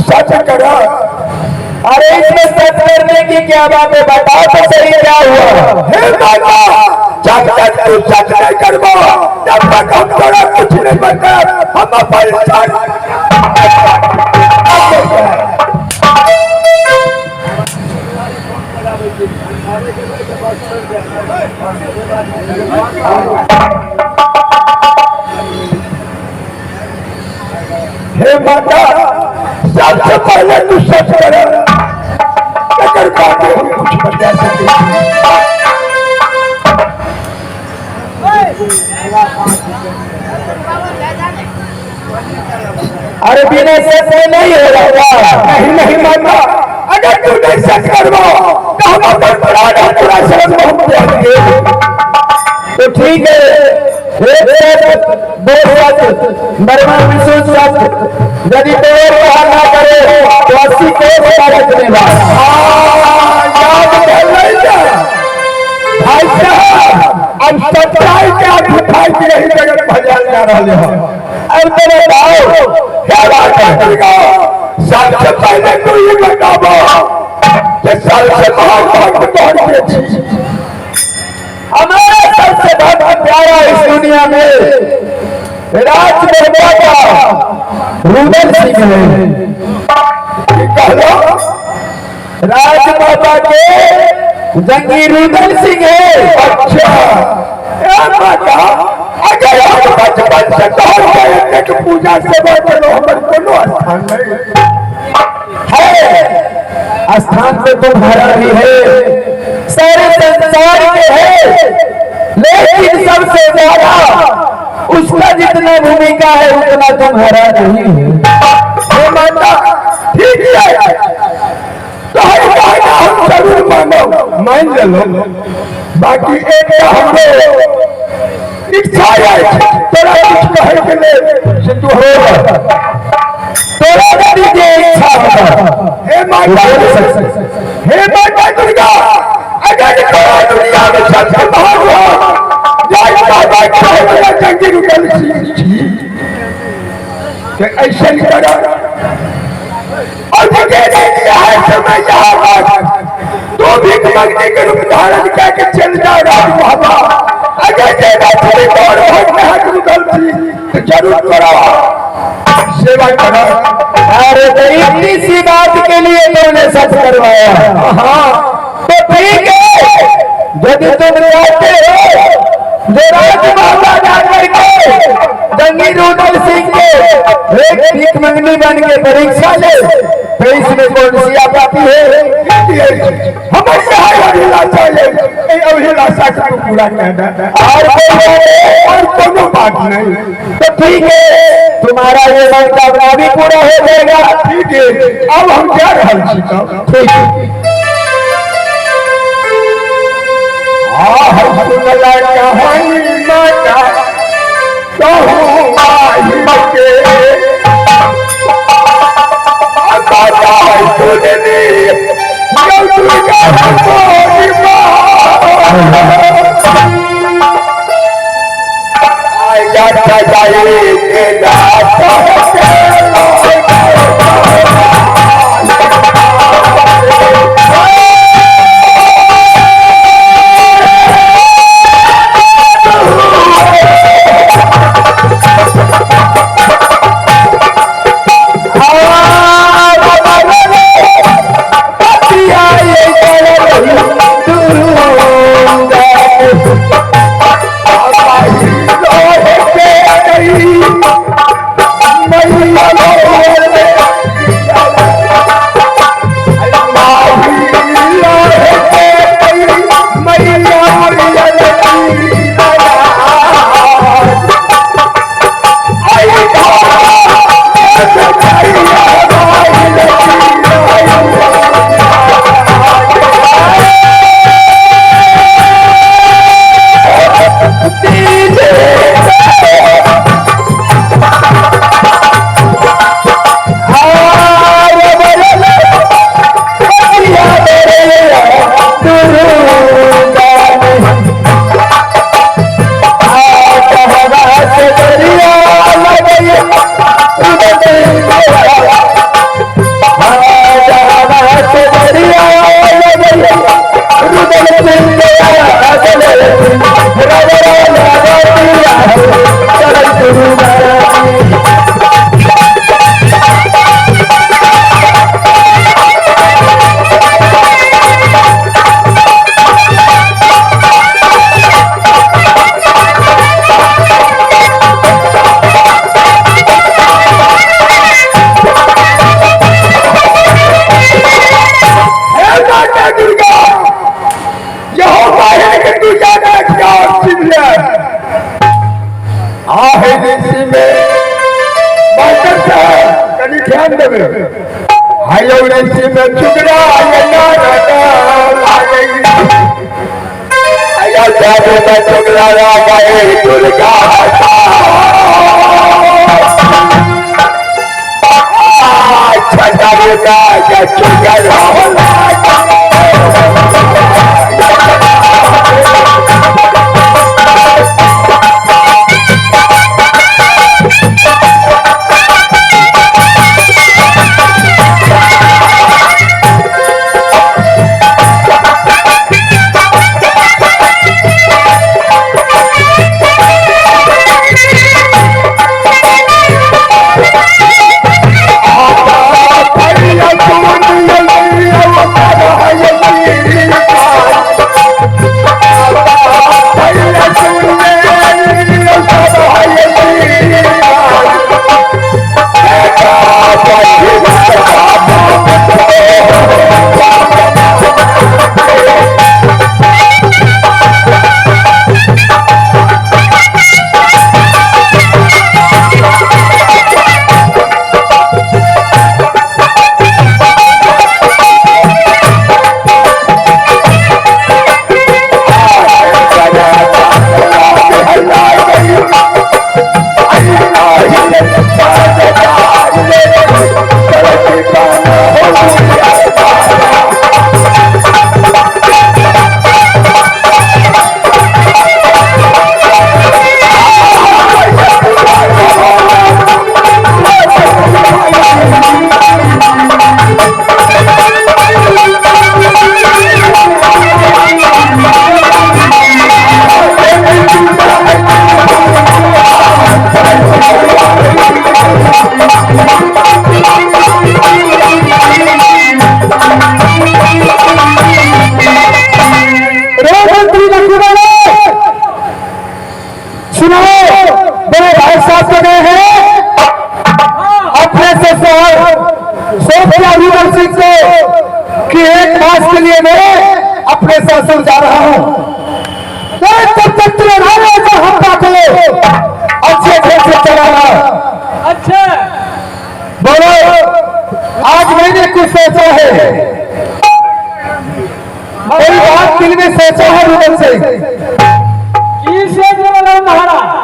सच करो। अरे इसमें सच करने की क्या बात है, बताओ तो सही क्या हुआ। हे माता, जब तक तू सच नहीं करबो तब तक हम तोरा कुछ नहीं बता। हम अपन हे माता, सबसे पहले तू सच कर, अगर बातें हम कुछ बता सके। अरे बिना सच में नहीं हो रहा। नहीं माता, अगर तू नहीं सच करबो तो हम अपन पूरा शरण में देंगे। तो ठीक है, दो सच मरना विशुद्ध सच, यदि दो बाहर ना करे तो 80 कोस का रखने वाला। याद कर लीजिए भाई साहब, अब सच्चाई क्या दिखाई की नहीं जगत भजन जा रहे हो। अब तो बताओ क्या बात है। सबसे पहले तू ये बताओ कि सबसे महाभक्त कौन के थी। हमारा सबसे प्यारा इस दुनिया में राज निर्माता रुदल सिंह है। राजमाता के जंगी रुदल सिंह है। अच्छा माता, अगर आप बचपन से तो पूजा से चलो हमारे कोनो स्थान नहीं है, स्थान पे तुम्हारा भी है, सारे संसार के है, लेकिन सबसे ज्यादा उसका जितना भूमिका है उतना तुम्हारा नहीं है। माता ठीक है, तो हम जरूर मानो, मान लो। बाकी एक हमरो इच्छा है तोरा कुछ कहे के लिए से तू हो तोरा यदि जे इच्छा होगा। हे माता दुर्गा, अगर तोरा दुनिया में सबसे महान हो जय बाबा के जंगी रुदल सिंह के ऐसे नहीं करा और जगह नहीं दिया है समय यहाँ तो भी मंगने के रूप धारण करके चल जा राजमाता। अगर तेरा थोड़ी और भक्त रुदल सिंह तो जरूर करो, सेवा करो। अरे तो इतनी सी बात के लिए तुमने सच करवाया। हाँ तो ठीक है, यदि तुम चाहते हो जो राजमाता जाकर के जंगी रुदल सिंह के एक भीख मंगनी बन के परीक्षा ले तो इसमें कौन सी आपत्ति है। हमारी अभिलाषा है, अभिलाषा को पूरा करना और कोनो बात नहीं। तो ठीक है, तुम्हारा ये मनोकामना भी पूरा हो जाएगा। ठीक है, अब हम क्या रहे ठीक है। कहानी माता कहूँ के चल गुरु ध्यान देवे हायो ऋषि में चुगड़ा आया जादू में चुगड़ा गए दुर्गा छठा बेटा या चुगड़ा कि एक मास के लिए मैं अपने ससुर जा रहा हूं तब तक हफ्ता को अच्छे ढंग से चलाना। अच्छा बोलो आज मैंने कुछ सोचा है मेरी बात दिल में सोचा है रूबन से महाराज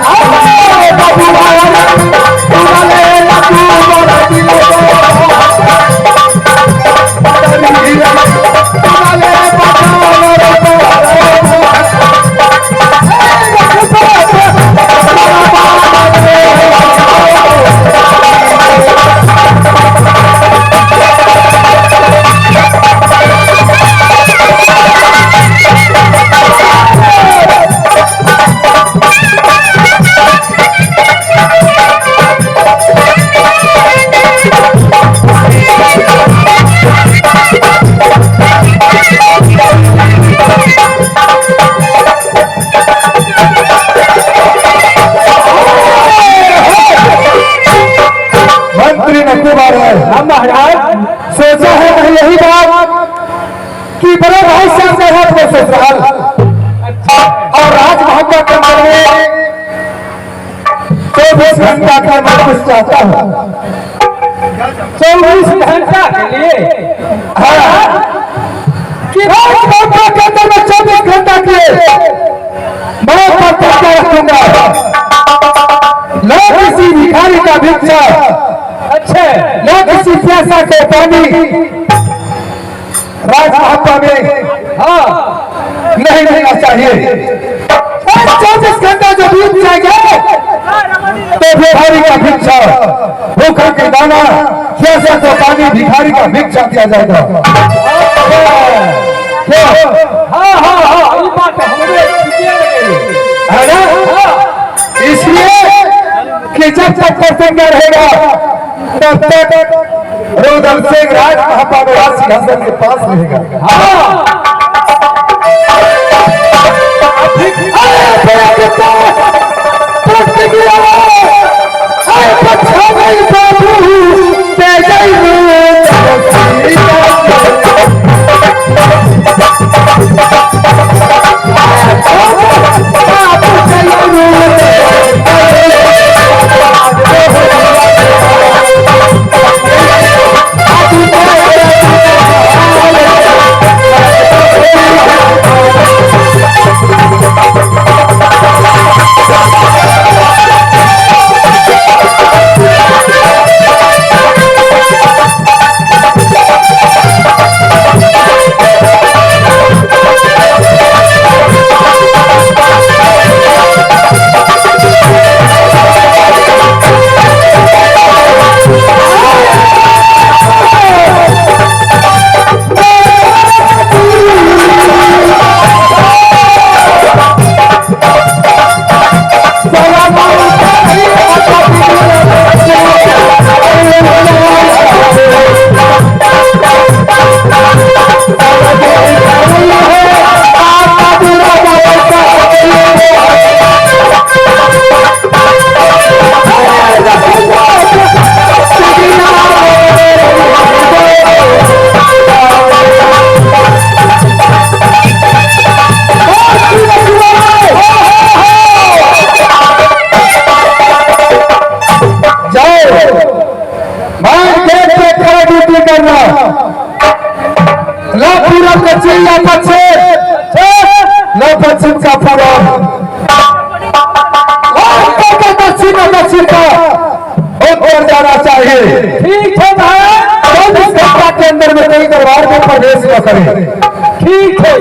Oh हम महाराज सोचा है मैं यही बात कि बड़े भाई साहब है अपने ससुराल और राज मोहब्बत के मन में 24 घंटा का मैं कुछ चाहता हूँ। 24 घंटा के लिए कि राज मोहब्बत के अंदर मैं 24 घंटा के मैं प्रतिज्ञा रखूंगा न किसी भिखारी का भिक्षा, अच्छे न किसी प्यासा के पानी राज मोहब्बत में नहीं मिलना चाहिए। 24 घंटा जो बीत जाएगा तो भिखारी का भिक्षा, भूखा के दाना, प्यासा को पानी भिखारी का भिक्षा दिया जाएगा। क्या ये बात हमरे है ना? इसलिए कि जब तक प्रसंग रहेगा तब तक रुदल सिंह राज महापावरा सिंहासन के पास रहेगा। पश्चिम का फरम दक्षिण का उत्तर जाना चाहिए। ठीक है भाई, 24 घंटा के अंदर में कई दरबार में प्रवेश न करें। ठीक है।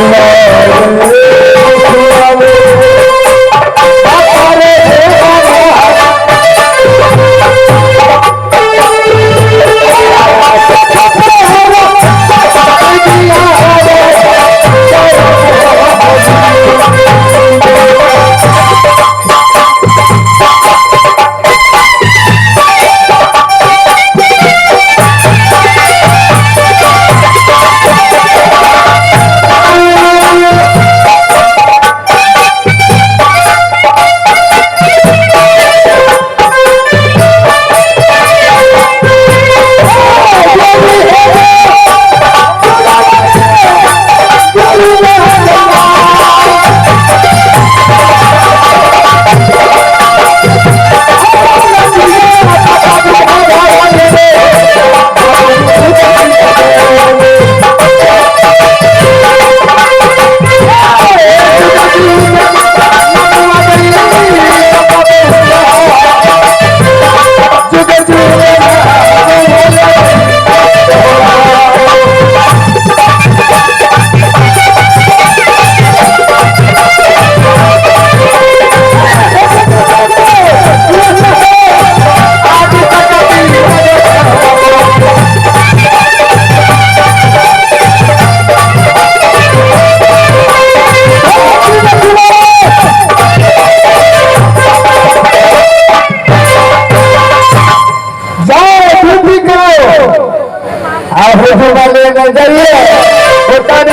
Allah बाबू वाले में जाइए उतर